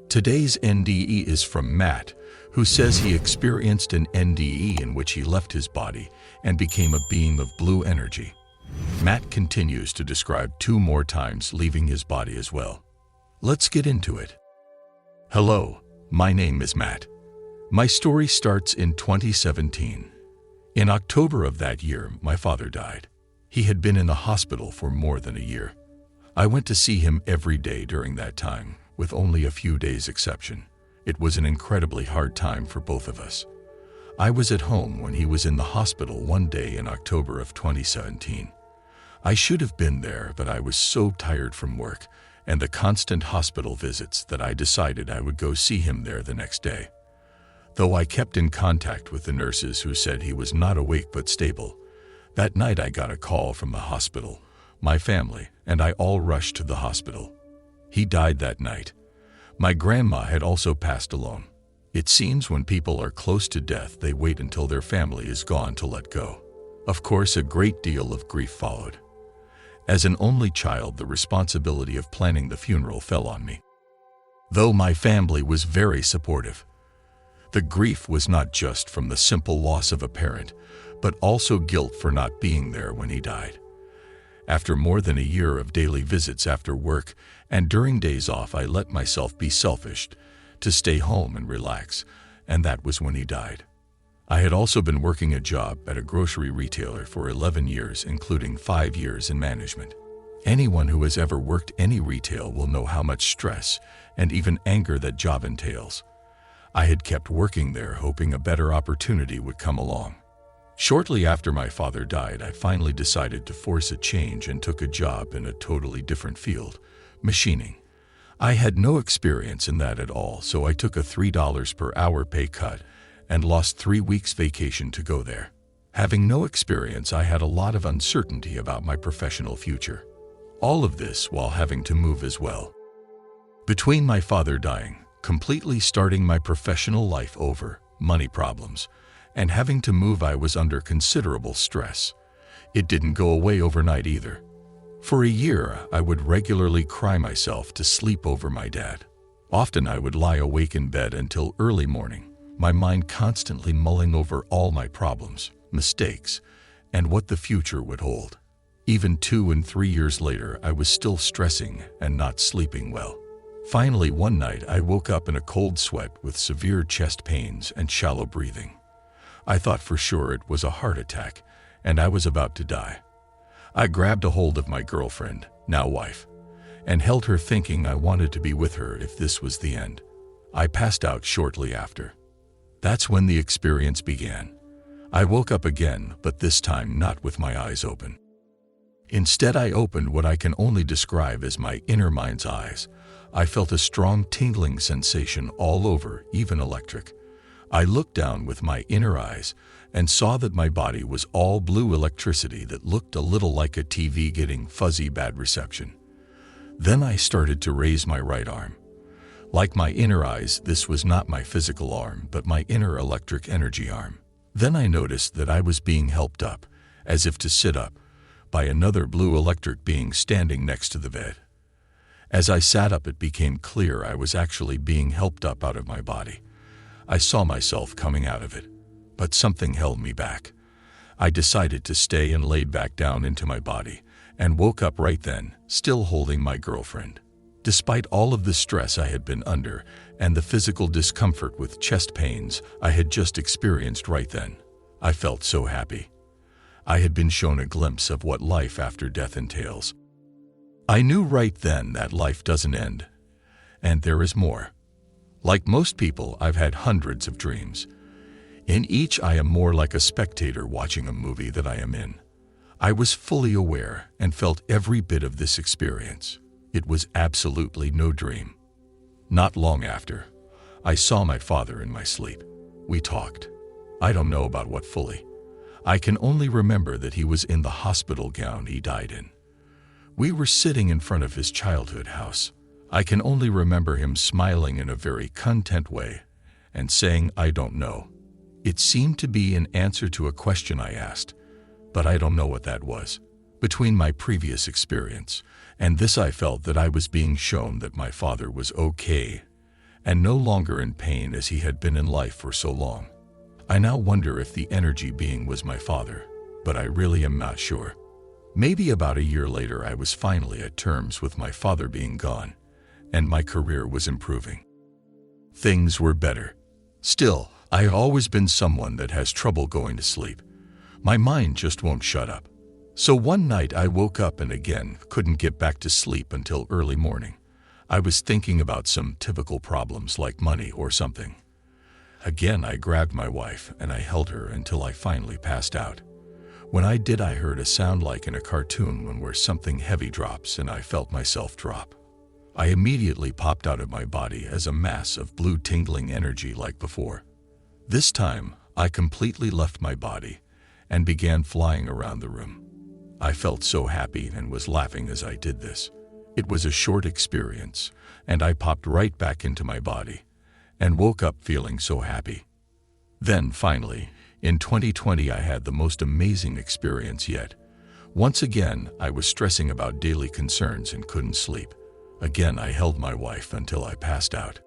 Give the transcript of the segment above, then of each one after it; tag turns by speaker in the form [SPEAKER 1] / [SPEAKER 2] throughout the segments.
[SPEAKER 1] Today's NDE is from Matt, who says he experienced an NDE in which he left his body and became a beam of blue energy. Matt continues to describe 2 more times leaving his body as well. Let's get into it. Hello, my name is Matt. My story starts in 2017. In October of that year, my father died. He had been in the hospital for more than a year. I went to see him every day during that time, with only a few days exception. It was an incredibly hard time for both of us. I was at home when he was in the hospital one day in October of 2017. I should have been there, but I was so tired from work and the constant hospital visits that I decided I would go see him there the next day. Though I kept in contact with the nurses who said he was not awake but stable, that night I got a call from the hospital. My family and I all rushed to the hospital. He died that night. My grandma had also passed alone. It seems when people are close to death, they wait until their family is gone to let go. Of course, a great deal of grief followed. As an only child, the responsibility of planning the funeral fell on me. Though my family was very supportive, the grief was not just from the simple loss of a parent, but also guilt for not being there when he died. After more than a year of daily visits after work and during days off, I let myself be selfish to stay home and relax, and that was when he died. I had also been working a job at a grocery retailer for 11 years, including 5 years in management. Anyone who has ever worked any retail will know how much stress and even anger that job entails. I had kept working there, hoping a better opportunity would come along. Shortly after my father died, I finally decided to force a change and took a job in a totally different field, machining. I had no experience in that at all, so I took a $3 per hour pay cut and lost 3 weeks vacation to go there. Having no experience, I had a lot of uncertainty about my professional future. All of this while having to move as well. Between my father dying, completely starting my professional life over, money problems, and having to move, I was under considerable stress. It didn't go away overnight either. For a year, I would regularly cry myself to sleep over my dad. Often I would lie awake in bed until early morning, my mind constantly mulling over all my problems, mistakes, and what the future would hold. Even 2 and 3 years later, I was still stressing and not sleeping well. Finally, one night, I woke up in a cold sweat with severe chest pains and shallow breathing. I thought for sure it was a heart attack, and I was about to die. I grabbed a hold of my girlfriend, now wife, and held her, thinking I wanted to be with her if this was the end. I passed out shortly after. That's when the experience began. I woke up again, but this time not with my eyes open. Instead, I opened what I can only describe as my inner mind's eyes. I felt a strong tingling sensation all over, even electric. I looked down with my inner eyes and saw that my body was all blue electricity that looked a little like a TV getting fuzzy bad reception. Then I started to raise my right arm. Like my inner eyes, this was not my physical arm, but my inner electric energy arm. Then I noticed that I was being helped up, as if to sit up, by another blue electric being standing next to the bed. As I sat up, it became clear I was actually being helped up out of my body. I saw myself coming out of it, but something held me back. I decided to stay and laid back down into my body and woke up right then, still holding my girlfriend. Despite all of the stress I had been under and the physical discomfort with chest pains I had just experienced right then, I felt so happy. I had been shown a glimpse of what life after death entails. I knew right then that life doesn't end, and there is more. Like most people, I've had hundreds of dreams. In each, I am more like a spectator watching a movie that I am in. I was fully aware and felt every bit of this experience. It was absolutely no dream. Not long after, I saw my father in my sleep. We talked. I don't know about what fully. I can only remember that he was in the hospital gown he died in. We were sitting in front of his childhood house. I can only remember him smiling in a very content way and saying, "I don't know." It seemed to be an answer to a question I asked, but I don't know what that was. Between my previous experience and this, I felt that I was being shown that my father was okay and no longer in pain as he had been in life for so long. I now wonder if the energy being was my father, but I really am not sure. Maybe about a year later I was finally at terms with my father being gone, and my career was improving. Things were better. Still, I have always been someone that has trouble going to sleep. My mind just won't shut up. So one night I woke up and again couldn't get back to sleep until early morning. I was thinking about some typical problems like money or something. Again I grabbed my wife and I held her until I finally passed out. When I did, I heard a sound like in a cartoon where something heavy drops, and I felt myself drop. I immediately popped out of my body as a mass of blue tingling energy like before. This time, I completely left my body and began flying around the room. I felt so happy and was laughing as I did this. It was a short experience, and I popped right back into my body and woke up feeling so happy. Then, finally, in 2020, I had the most amazing experience yet. Once again, I was stressing about daily concerns and couldn't sleep. Again, I held my wife until I passed out.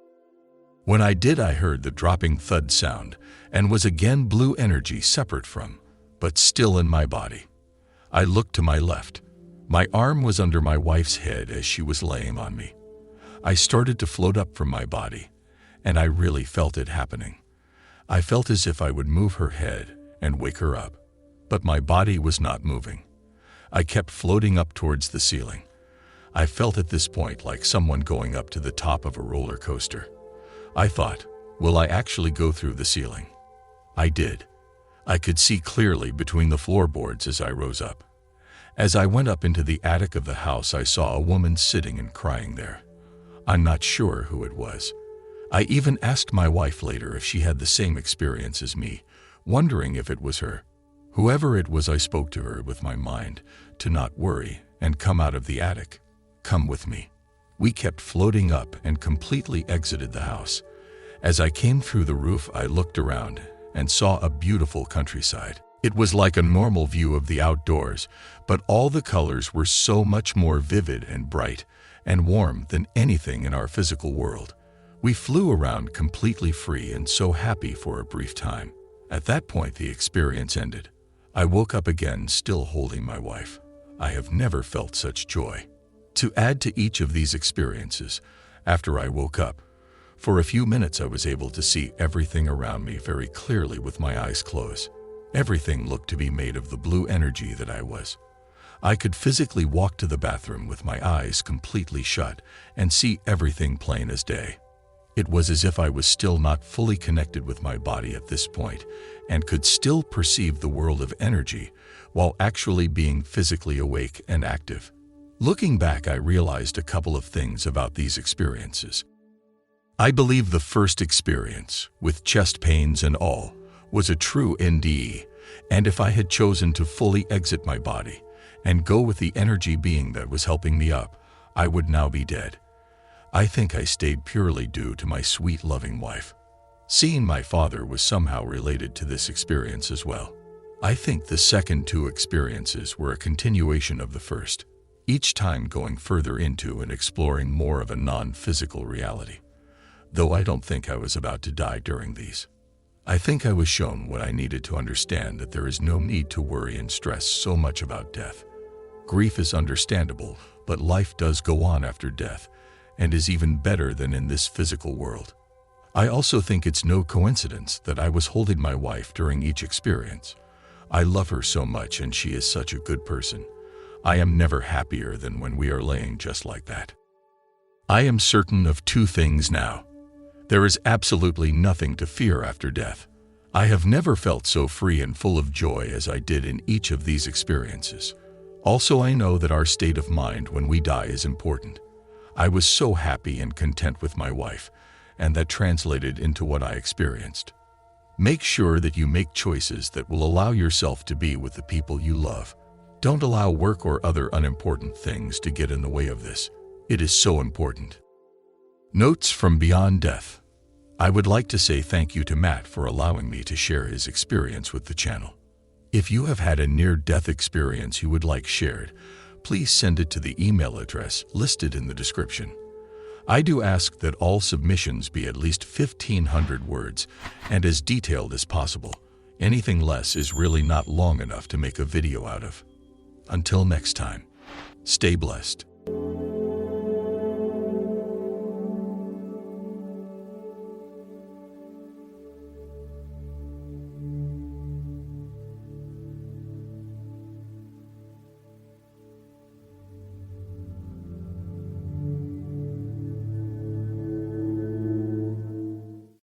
[SPEAKER 1] When I did, I heard the dropping thud sound and was again blue energy separate from, but still in my body. I looked to my left. My arm was under my wife's head as she was laying on me. I started to float up from my body, and I really felt it happening. I felt as if I would move her head and wake her up, but my body was not moving. I kept floating up towards the ceiling. I felt at this point like someone going up to the top of a roller coaster. I thought, will I actually go through the ceiling? I did. I could see clearly between the floorboards as I rose up. As I went up into the attic of the house, I saw a woman sitting and crying there. I'm not sure who it was. I even asked my wife later if she had the same experience as me, wondering if it was her. Whoever it was, I spoke to her with my mind to not worry and come out of the attic. Come with me. We kept floating up and completely exited the house. As I came through the roof, I looked around and saw a beautiful countryside. It was like a normal view of the outdoors, but all the colors were so much more vivid and bright and warm than anything in our physical world. We flew around completely free and so happy for a brief time. At that point, the experience ended. I woke up again, still holding my wife. I have never felt such joy. To add to each of these experiences, after I woke up, for a few minutes I was able to see everything around me very clearly with my eyes closed. Everything looked to be made of the blue energy that I was. I could physically walk to the bathroom with my eyes completely shut and see everything plain as day. It was as if I was still not fully connected with my body at this point and could still perceive the world of energy while actually being physically awake and active. Looking back, I realized a couple of things about these experiences. I believe the first experience, with chest pains and all, was a true NDE, and if I had chosen to fully exit my body and go with the energy being that was helping me up, I would now be dead. I think I stayed purely due to my sweet, loving wife. Seeing my father was somehow related to this experience as well. I think the second two experiences were a continuation of the first, each time going further into and exploring more of a non-physical reality. Though I don't think I was about to die during these. I think I was shown what I needed to understand, that there is no need to worry and stress so much about death. Grief is understandable, but life does go on after death, and is even better than in this physical world. I also think it's no coincidence that I was holding my wife during each experience. I love her so much and she is such a good person. I am never happier than when we are laying just like that. I am certain of two things now. There is absolutely nothing to fear after death. I have never felt so free and full of joy as I did in each of these experiences. Also, I know that our state of mind when we die is important. I was so happy and content with my wife, and that translated into what I experienced. Make sure that you make choices that will allow yourself to be with the people you love. Don't allow work or other unimportant things to get in the way of this. It is so important. Notes from Beyond Death. I would like to say thank you to Matt for allowing me to share his experience with the channel. If you have had a near-death experience you would like shared, please send it to the email address listed in the description. I do ask that all submissions be at least 1,500 words and as detailed as possible. Anything less is really not long enough to make a video out of. Until next time, stay blessed.